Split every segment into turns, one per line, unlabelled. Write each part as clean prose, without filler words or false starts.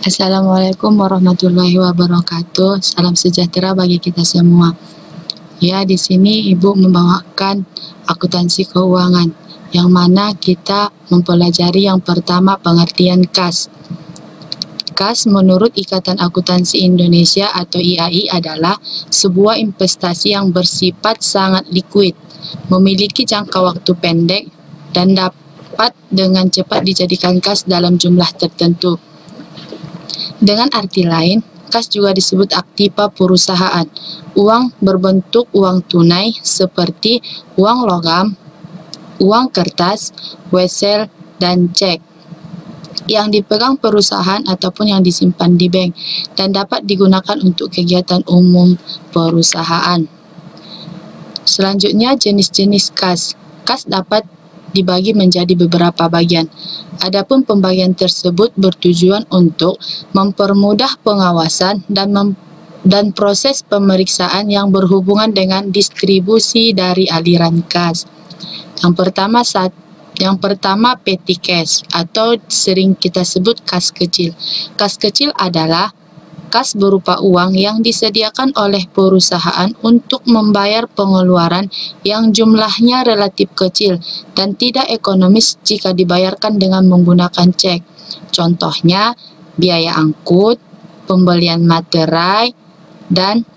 Assalamualaikum warahmatullahi wabarakatuh. Salam sejahtera bagi kita semua. Ya, di sini Ibu membawakan akuntansi keuangan, yang mana kita mempelajari yang pertama pengertian kas. Kas menurut Ikatan Akuntansi Indonesia atau IAI adalah sebuah investasi yang bersifat sangat likuid, memiliki jangka waktu pendek, dan dapat dengan cepat dijadikan kas dalam jumlah tertentu. Dengan arti lain, kas juga disebut aktiva perusahaan. Uang berbentuk uang tunai seperti uang logam, uang kertas, wesel, dan cek yang dipegang perusahaan ataupun yang disimpan di bank dan dapat digunakan untuk kegiatan umum perusahaan. Selanjutnya, jenis-jenis kas. Kas dapat dibagi menjadi beberapa bagian. Adapun pembagian tersebut bertujuan untuk mempermudah pengawasan dan proses pemeriksaan yang berhubungan dengan distribusi dari aliran kas. Yang pertama petty cash atau sering kita sebut kas kecil. Kas kecil adalah kas berupa uang yang disediakan oleh perusahaan untuk membayar pengeluaran yang jumlahnya relatif kecil dan tidak ekonomis jika dibayarkan dengan menggunakan cek. Contohnya, biaya angkut, pembelian materai, dan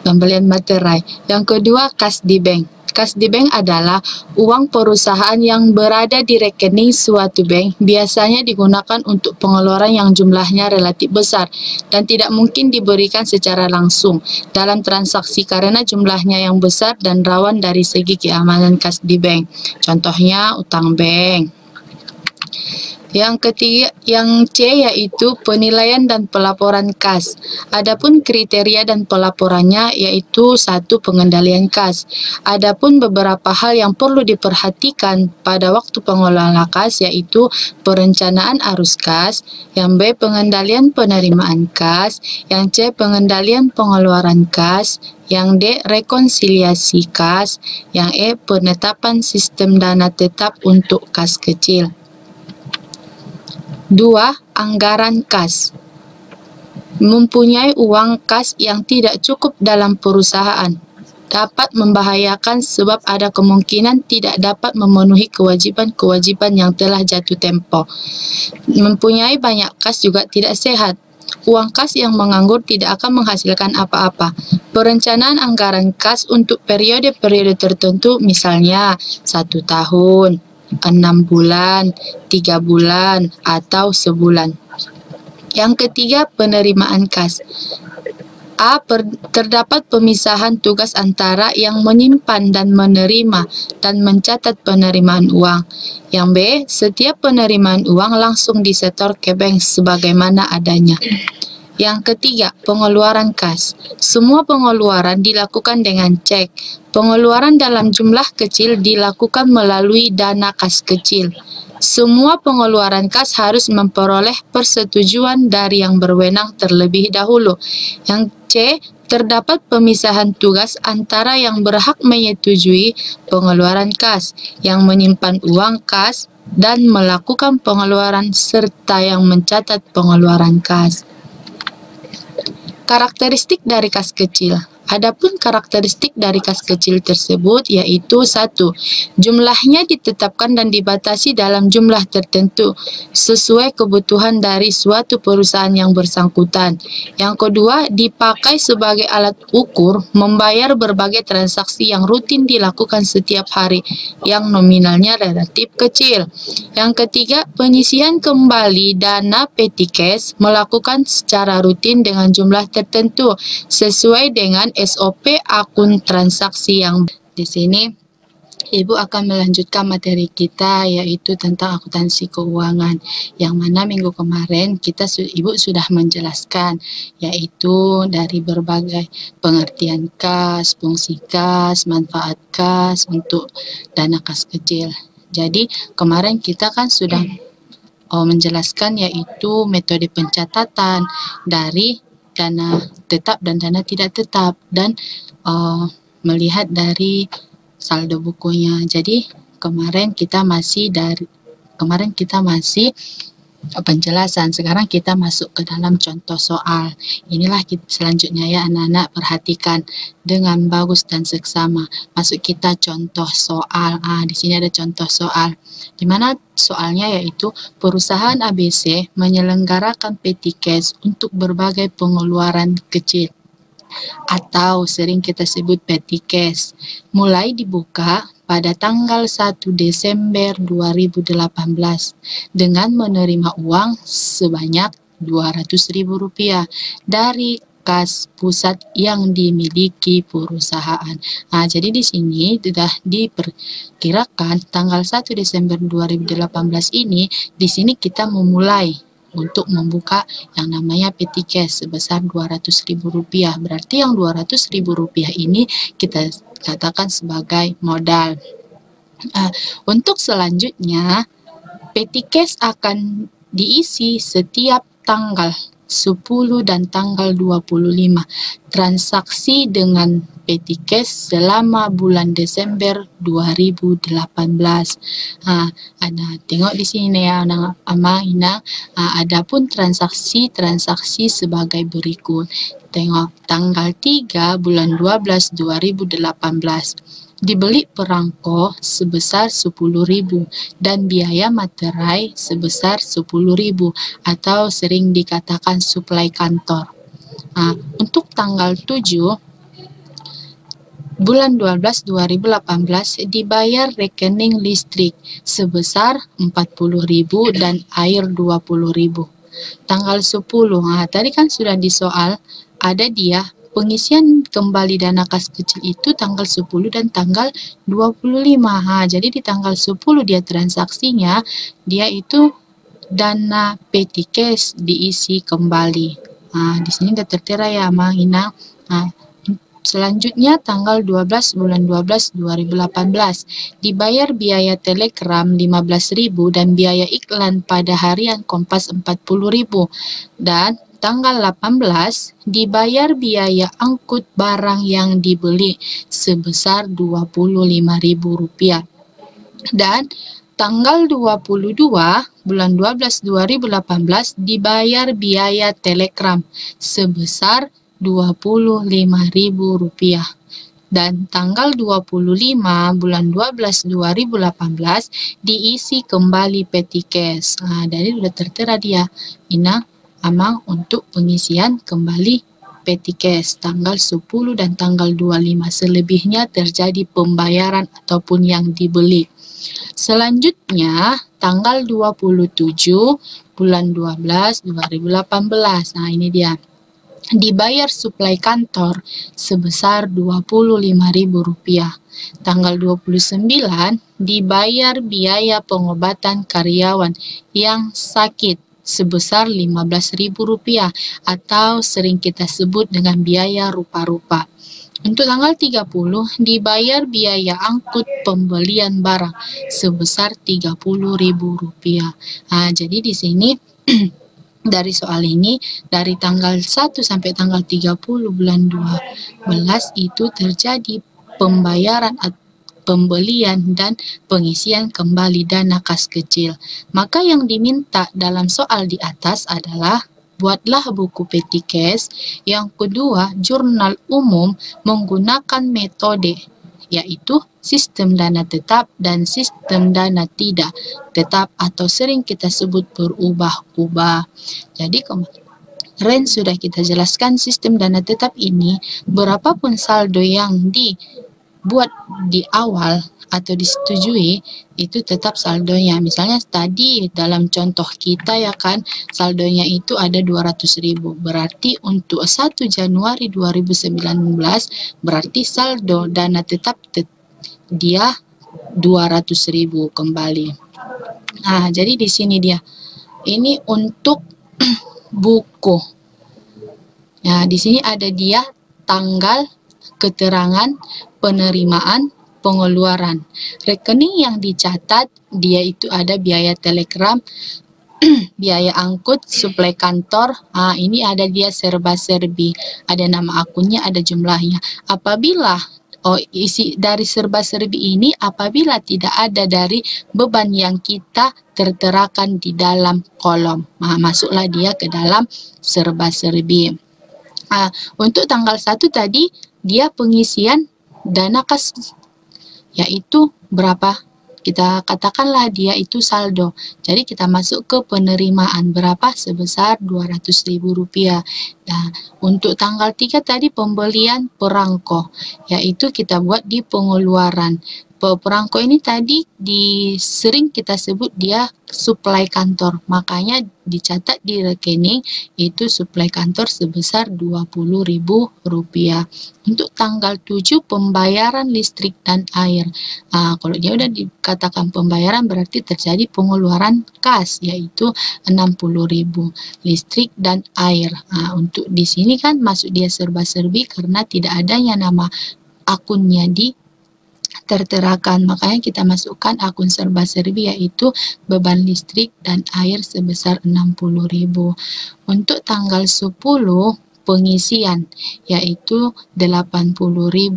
pembelian materai. Yang kedua, kas di bank. Kas di bank adalah uang perusahaan yang berada di rekening suatu bank, biasanya digunakan untuk pengeluaran yang jumlahnya relatif besar dan tidak mungkin diberikan secara langsung dalam transaksi karena jumlahnya yang besar dan rawan dari segi keamanan kas di bank. Contohnya utang bank. Yang ketiga, yang C, yaitu penilaian dan pelaporan kas. Adapun kriteria dan pelaporannya yaitu satu, pengendalian kas. Adapun beberapa hal yang perlu diperhatikan pada waktu pengelolaan kas yaitu perencanaan arus kas, yang B, pengendalian penerimaan kas, yang C, pengendalian pengeluaran kas, yang D, rekonsiliasi kas, yang E, penetapan sistem dana tetap untuk kas kecil. 2. Anggaran kas. Mempunyai uang kas yang tidak cukup dalam perusahaan dapat membahayakan sebab ada kemungkinan tidak dapat memenuhi kewajiban-kewajiban yang telah jatuh tempo. Mempunyai banyak kas juga tidak sehat. Uang kas yang menganggur tidak akan menghasilkan apa-apa. Perencanaan anggaran kas untuk periode-periode tertentu, misalnya 1 tahun, 6 bulan, 3 bulan, atau sebulan. Yang ketiga, penerimaan kas. A. Terdapat pemisahan tugas antara yang menyimpan dan menerima dan mencatat penerimaan uang. Yang B. Setiap penerimaan uang langsung disetor ke bank sebagaimana adanya. Yang ketiga, pengeluaran kas. Semua pengeluaran dilakukan dengan cek. Pengeluaran dalam jumlah kecil dilakukan melalui dana kas kecil. Semua pengeluaran kas harus memperoleh persetujuan dari yang berwenang terlebih dahulu. Yang C, terdapat pemisahan tugas antara yang berhak menyetujui pengeluaran kas, yang menyimpan uang kas, dan melakukan pengeluaran serta yang mencatat pengeluaran kas. Karakteristik dari kas kecil. Adapun karakteristik dari kas kecil tersebut yaitu 1. Jumlahnya ditetapkan dan dibatasi dalam jumlah tertentu sesuai kebutuhan dari suatu perusahaan yang bersangkutan. Yang kedua, dipakai sebagai alat ukur membayar berbagai transaksi yang rutin dilakukan setiap hari yang nominalnya relatif kecil. Yang ketiga, penyisian kembali dana petty cash melakukan secara rutin dengan jumlah tertentu sesuai dengan SOP akun transaksi yang di sini. Ibu akan melanjutkan materi kita yaitu tentang akuntansi keuangan, yang mana minggu kemarin Ibu sudah menjelaskan yaitu dari berbagai pengertian kas, fungsi kas, manfaat kas untuk dana kas kecil. Jadi kemarin kita kan sudah menjelaskan yaitu metode pencatatan dari dana tetap dan dana tidak tetap, dan melihat dari saldo bukunya. Jadi kemarin kita masih penjelasan. Sekarang kita masuk ke dalam contoh soal. Inilah selanjutnya ya anak-anak, perhatikan dengan bagus dan seksama. Masuk kita contoh soal. Di sini ada contoh soal. Di mana soalnya yaitu perusahaan ABC menyelenggarakan petty cash untuk berbagai pengeluaran kecil atau sering kita sebut petty cash. Mulai dibuka pada tanggal 1 Desember 2018 dengan menerima uang sebanyak Rp200.000 dari kas pusat yang dimiliki perusahaan. Jadi di sini sudah diperkirakan tanggal 1 Desember 2018 ini, di sini kita memulai untuk membuka yang namanya petty cash sebesar Rp200.000. Berarti yang Rp200.000 ini kita katakan sebagai modal. Untuk selanjutnya, petty cash akan diisi setiap tanggal 10 dan tanggal 25. Transaksi dengan petty cash selama bulan Desember 2018. Ada tengok di sini ya anak Ina. Adapun transaksi sebagai berikut. Tengok tanggal 3 bulan 12 2018. Dibeli perangko sebesar Rp10.000 dan biaya materai sebesar Rp10.000 atau sering dikatakan suplai kantor. Untuk tanggal 7 bulan 12 2018 dibayar rekening listrik sebesar Rp40.000 dan air Rp20.000. Tanggal 10, tadi kan sudah di soal, ada dia pengisian kembali dana kas kecil itu tanggal 10 dan tanggal 25. Jadi di tanggal 10 dia transaksinya, dia itu dana petty cash diisi kembali. Di sini sudah tertera ya Ina. Selanjutnya tanggal 12 bulan 12 2018 dibayar biaya telegram Rp15.000 dan biaya iklan pada harian Kompas Rp40.000, dan tanggal 18 dibayar biaya angkut barang yang dibeli sebesar Rp25.000, dan tanggal 22 bulan 12 2018 dibayar biaya telegram sebesar Rp25.000, dan tanggal 25 bulan 12 2018 diisi kembali petty cash. Jadi sudah tertera dia Ina untuk pengisian kembali petty cash tanggal 10 dan tanggal 25. Selebihnya terjadi pembayaran ataupun yang dibeli. Selanjutnya tanggal 27 bulan 12 2018. Ini dia. Dibayar suplai kantor sebesar Rp25.000. Tanggal 29 dibayar biaya pengobatan karyawan yang sakit sebesar Rp15.000 atau sering kita sebut dengan biaya rupa-rupa. Untuk tanggal 30 dibayar biaya angkut pembelian barang sebesar Rp30.000. Jadi di sini dari soal ini, dari tanggal 1 sampai tanggal 30 bulan 12 itu terjadi pembelian dan pengisian kembali dana kas kecil. Maka yang diminta dalam soal di atas adalah buatlah buku petty cash. Yang kedua, jurnal umum menggunakan metode yaitu sistem dana tetap dan sistem dana tidak tetap atau sering kita sebut berubah-ubah. Jadi kemarin sudah kita jelaskan sistem dana tetap ini, berapapun saldo yang dibuat di awal atau disetujui itu tetap saldonya. Misalnya tadi dalam contoh kita ya kan, saldonya itu ada 200.000. Berarti untuk 1 Januari 2019 berarti saldo dana tetap dia 200.000 kembali. Jadi di sini dia. Ini untuk buku. Di sini ada dia tanggal, keterangan, penerimaan, pengeluaran. Rekening yang dicatat dia itu ada biaya telegram, biaya angkut, suplai kantor. Ini ada dia serba-serbi, ada nama akunnya, ada jumlahnya. Apabila isi dari serba-serbi ini apabila tidak ada dari beban yang kita terterakan di dalam kolom. Masuklah dia ke dalam serba-serbi. Untuk tanggal 1 tadi dia pengisian dana kas, yaitu berapa? Kita katakanlah dia itu saldo. Jadi kita masuk ke penerimaan berapa? Sebesar Rp200.000. Nah, untuk tanggal 3 tadi pembelian perangko, yaitu kita buat di pengeluaran. Perangko ini tadi sering kita sebut dia suplai kantor, makanya dicatat di rekening itu suplai kantor sebesar Rp20.000. Untuk tanggal 7 pembayaran listrik dan air. Kalau dia udah dikatakan pembayaran berarti terjadi pengeluaran kas, yaitu Rp60.000 listrik dan air. Untuk di sini kan masuk dia serba-serbi karena tidak adanya nama akunnya terterakan, makanya kita masukkan akun serba-serbi, yaitu beban listrik dan air sebesar Rp60.000. Untuk tanggal 10 pengisian, yaitu Rp80.000.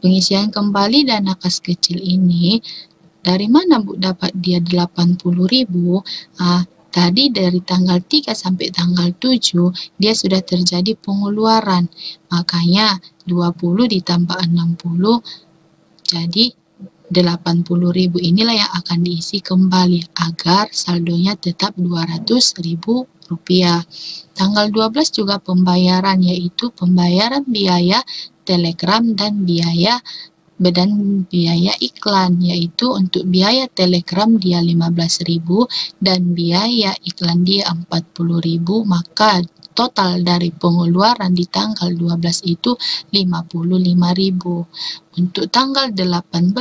Pengisian kembali dana kas kecil ini, dari mana Bu dapat dia Rp80.000? Tadi dari tanggal 3 sampai tanggal 7 dia sudah terjadi pengeluaran, makanya 20 ditambah 60 jadi Rp80.000 inilah yang akan diisi kembali agar saldonya tetap Rp200.000. Tanggal 12 juga pembayaran, yaitu pembayaran biaya telegram dan biaya iklan, yaitu untuk biaya telegram dia Rp15.000 dan biaya iklan dia Rp40.000, maka total dari pengeluaran di tanggal 12 itu Rp55.000. Untuk tanggal 18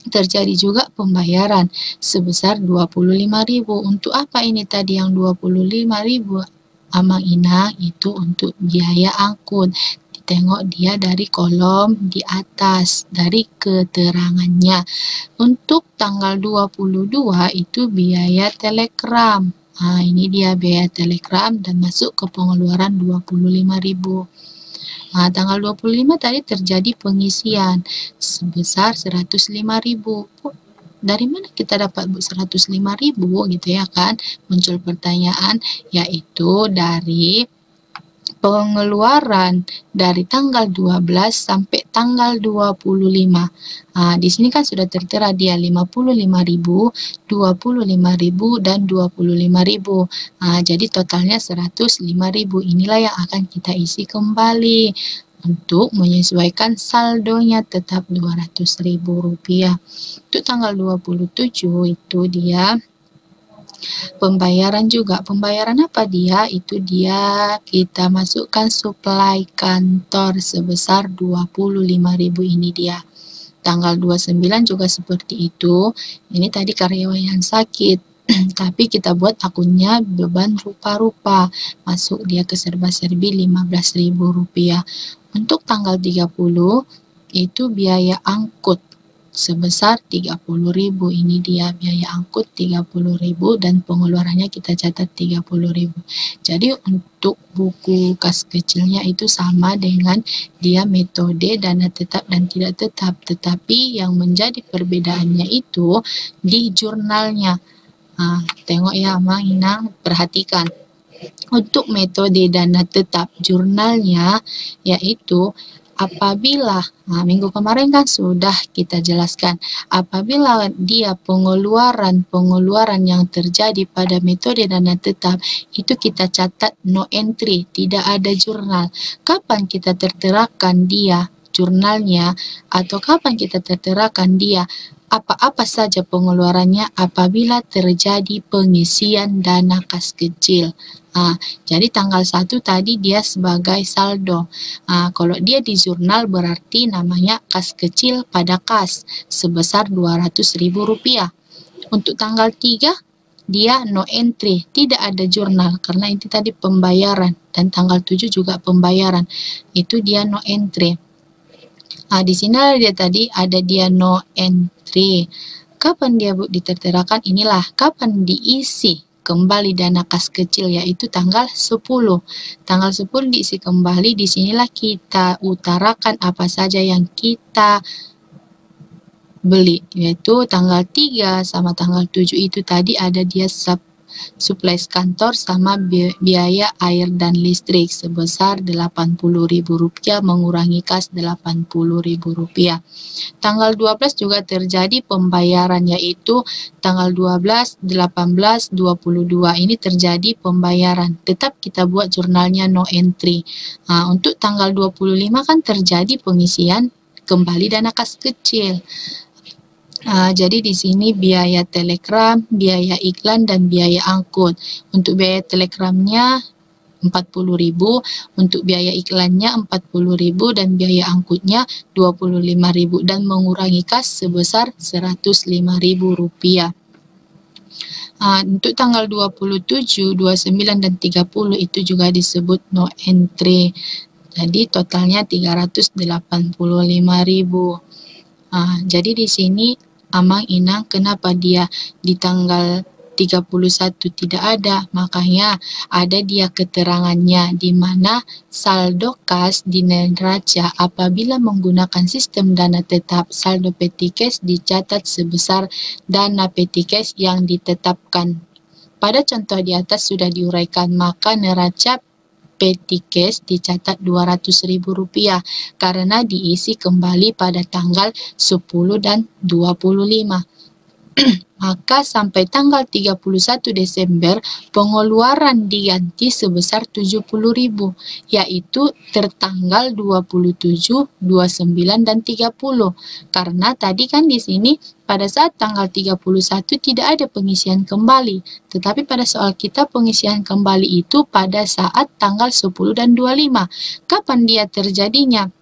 terjadi juga pembayaran sebesar Rp25.000. Untuk apa ini tadi yang Rp25.000? Amang Inang itu untuk biaya angkut. Tengok dia dari kolom di atas, dari keterangannya. Untuk tanggal 22 itu biaya telegram. Ini dia biaya telegram dan masuk ke pengeluaran Rp25.000. Tanggal 25 tadi terjadi pengisian sebesar Rp105.000. Dari mana kita dapat Rp105.000 gitu ya kan? Muncul pertanyaan, yaitu dari pengeluaran dari tanggal 12 sampai tanggal 25. Di sini kan sudah tertera dia 55.000, 25.000 dan 25.000. Jadi totalnya 105.000. Inilah yang akan kita isi kembali untuk menyesuaikan saldonya tetap Rp200.000. Untuk tanggal 27 itu dia pembayaran juga. Pembayaran apa dia? Itu dia kita masukkan suplai kantor sebesar Rp25.000 ini dia. Tanggal 29 juga seperti itu. Ini tadi karyawan yang sakit. Tapi kita buat akunnya beban rupa-rupa. Masuk dia ke serba-serbi Rp15.000. Untuk tanggal 30 itu biaya angkut sebesar Rp30.000. Ini dia biaya angkut Rp30.000 dan pengeluarannya kita catat Rp30.000. Jadi untuk buku kas kecilnya itu sama dengan dia metode dana tetap dan tidak tetap, tetapi yang menjadi perbedaannya itu di jurnalnya. Tengok ya Amang Inang, perhatikan. Untuk metode dana tetap jurnalnya yaitu apabila, minggu kemarin kan sudah kita jelaskan, apabila dia pengeluaran yang terjadi pada metode dana tetap, itu kita catat no entry, tidak ada jurnal. Kapan kita terterakan dia jurnalnya, atau kapan kita terterakan dia apa-apa saja pengeluarannya apabila terjadi pengisian dana kas kecil. Jadi tanggal 1 tadi dia sebagai saldo. Kalau dia di jurnal berarti namanya kas kecil pada kas sebesar Rp200.000. Untuk tanggal 3 dia no entry, tidak ada jurnal karena itu tadi pembayaran, dan tanggal 7 juga pembayaran. Itu dia no entry. Di sini dia tadi ada dia no entry. Kapan dia diterterakan? Inilah kapan diisi kembali dana kas kecil, yaitu tanggal 10. Tanggal 10 diisi kembali, disinilah kita utarakan apa saja yang kita beli, yaitu tanggal 3 sama tanggal 7 itu tadi ada dia supplies kantor sama biaya air dan listrik sebesar Rp80.000 mengurangi kas Rp80.000. Tanggal 12 juga terjadi pembayaran, yaitu tanggal 12, 18, 22 ini terjadi pembayaran. Tetap kita buat jurnalnya no entry. Untuk tanggal 25 kan terjadi pengisian kembali dana kas kecil. Jadi di sini biaya telegram, biaya iklan, dan biaya angkut. Untuk biaya telegramnya 40.000, untuk biaya iklannya 40.000, dan biaya angkutnya 25.000, dan mengurangi kas sebesar Rp105.000. Untuk tanggal 27, 29, dan 30 itu juga disebut no entry. Jadi totalnya 385.000. Jadi di sini Amang Inang kenapa dia di tanggal 31 tidak ada, makanya ada dia keterangannya di mana saldo kas di neraca apabila menggunakan sistem dana tetap, saldo petty cash dicatat sebesar dana petty cash yang ditetapkan. Pada contoh di atas sudah diuraikan, maka neraca petty cash dicatat Rp200.000 karena diisi kembali pada tanggal 10 dan 25. Maka sampai tanggal 31 Desember pengeluaran diganti sebesar 70.000, yaitu tertanggal 27, 29, dan 30. Karena tadi kan di sini pada saat tanggal 31 tidak ada pengisian kembali, tetapi pada soal kita pengisian kembali itu pada saat tanggal 10 dan 25. Kapan dia terjadinya?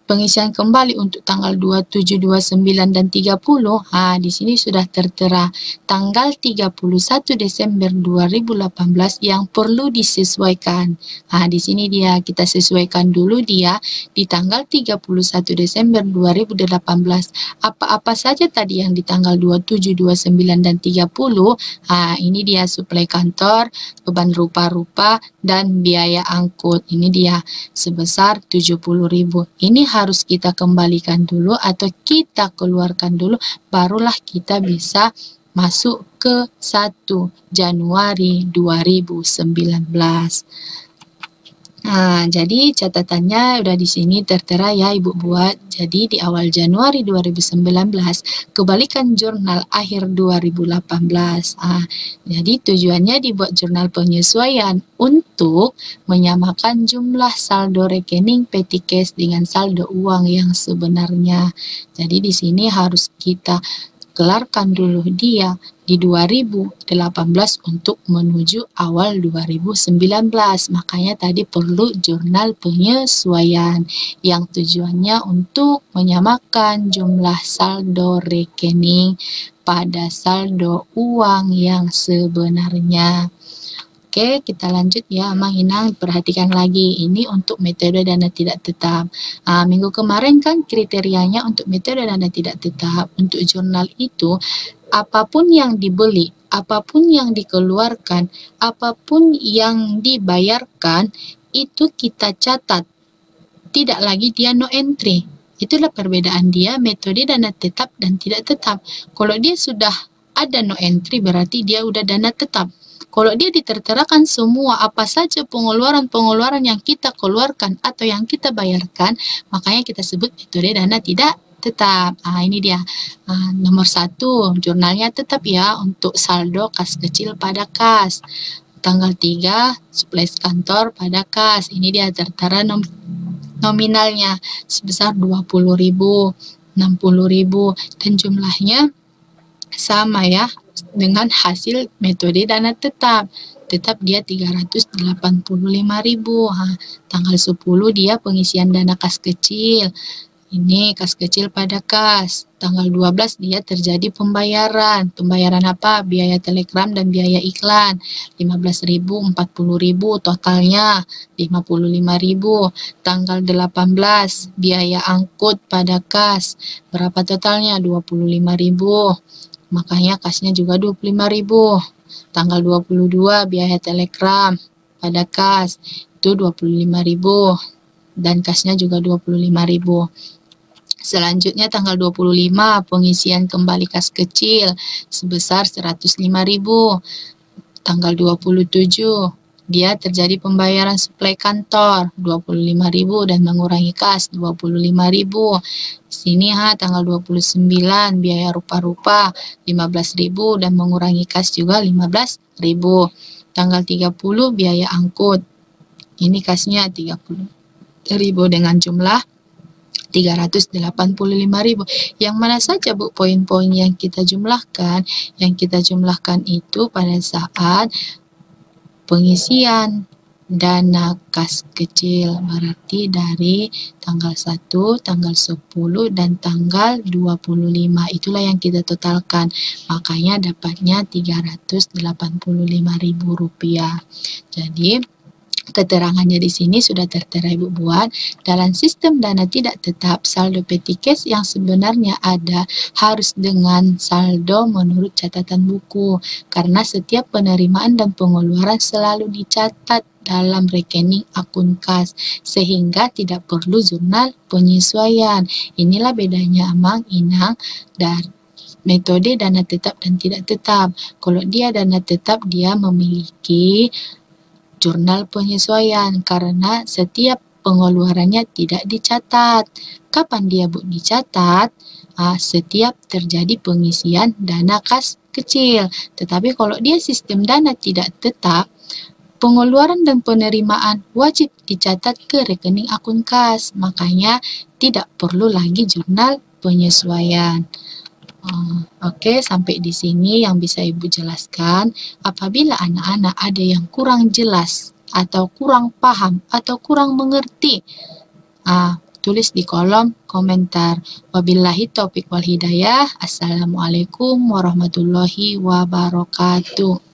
Pengisian kembali untuk tanggal 27, 29, dan 30, di sini sudah tertera tanggal 31 Desember 2018 yang perlu disesuaikan. Di sini dia kita sesuaikan dulu dia di tanggal 31 Desember 2018. Apa-apa saja tadi yang di tanggal 27, 29, dan 30, ini dia suplai kantor, beban rupa-rupa, dan biaya angkut. Ini dia sebesar 70.000. Ini harus kita kembalikan dulu atau kita keluarkan dulu, barulah kita bisa masuk ke 1 Januari 2019. Jadi catatannya udah di sini tertera ya Ibu buat. Jadi di awal Januari 2019 kembalikan jurnal akhir 2018. Jadi tujuannya dibuat jurnal penyesuaian untuk menyamakan jumlah saldo rekening petty cash dengan saldo uang yang sebenarnya. Jadi di sini harus kita kelarkan dulu dia di 2018 untuk menuju awal 2019. Makanya tadi perlu jurnal penyesuaian yang tujuannya untuk menyamakan jumlah saldo rekening pada saldo uang yang sebenarnya. Oke, kita lanjut ya, Mang Inang. Perhatikan lagi, ini untuk metode dana tidak tetap. Minggu kemarin kan kriterianya untuk metode dana tidak tetap. Untuk jurnal itu, apapun yang dibeli, apapun yang dikeluarkan, apapun yang dibayarkan, itu kita catat. Tidak lagi dia no entry. Itulah perbedaan dia metode dana tetap dan tidak tetap. Kalau dia sudah ada no entry, berarti dia udah dana tetap. Kalau dia diterterakan semua apa saja pengeluaran-pengeluaran yang kita keluarkan atau yang kita bayarkan, makanya kita sebut metode dana tidak tetap. Ini dia nomor 1, jurnalnya tetap ya untuk saldo kas kecil pada kas. Tanggal 3, supplies kantor pada kas. Ini dia tertera nominalnya sebesar 20.000, 60.000, dan jumlahnya sama ya dengan hasil metode dana tetap. Tetap dia 385.000. Tanggal 10 dia pengisian dana kas kecil. Ini kas kecil pada kas. Tanggal 12 dia terjadi pembayaran. Pembayaran apa? Biaya telegram dan biaya iklan. 15.000, 40.000, totalnya 55.000. Tanggal 18 biaya angkut pada kas. Berapa totalnya? 25.000. makanya kasnya juga 25.000. Tanggal 22 biaya telegram pada kas itu 25.000 dan kasnya juga 25.000. Selanjutnya tanggal 25 pengisian kembali kas kecil sebesar 105.000. Tanggal 27 dia terjadi pembayaran suplai kantor 25.000 dan mengurangi kas 25.000. Sini tanggal 29 biaya rupa-rupa 15.000 dan mengurangi kas juga 15.000. Tanggal 30 biaya angkut. Ini kasnya 30.000 dengan jumlah 385.000. Yang mana saja Bu poin-poin yang kita jumlahkan? Yang kita jumlahkan itu pada saat pengisian dana kas kecil, berarti dari tanggal 1, tanggal 10, dan tanggal 25. Itulah yang kita totalkan. Makanya dapatnya Rp385.000. Jadi, keterangannya di sini sudah tertera Ibu buat. Dalam sistem dana tidak tetap, saldo petty cash yang sebenarnya ada harus dengan saldo menurut catatan buku. Karena setiap penerimaan dan pengeluaran selalu dicatat dalam rekening akun kas, sehingga tidak perlu jurnal penyesuaian. Inilah bedanya Amang Inang dari metode dana tetap dan tidak tetap. Kalau dia dana tetap, dia memiliki jurnal penyesuaian karena setiap pengeluarannya tidak dicatat. Kapan dia dicatat? Setiap terjadi pengisian dana kas kecil. Tetapi kalau dia sistem dana tidak tetap, pengeluaran dan penerimaan wajib dicatat ke rekening akun kas. Makanya tidak perlu lagi jurnal penyesuaian. Oke, sampai di sini yang bisa Ibu jelaskan. Apabila anak-anak ada yang kurang jelas atau kurang paham atau kurang mengerti, tulis di kolom komentar. Wabillahi taufiq wal hidayah. Assalamualaikum warahmatullahi wabarakatuh.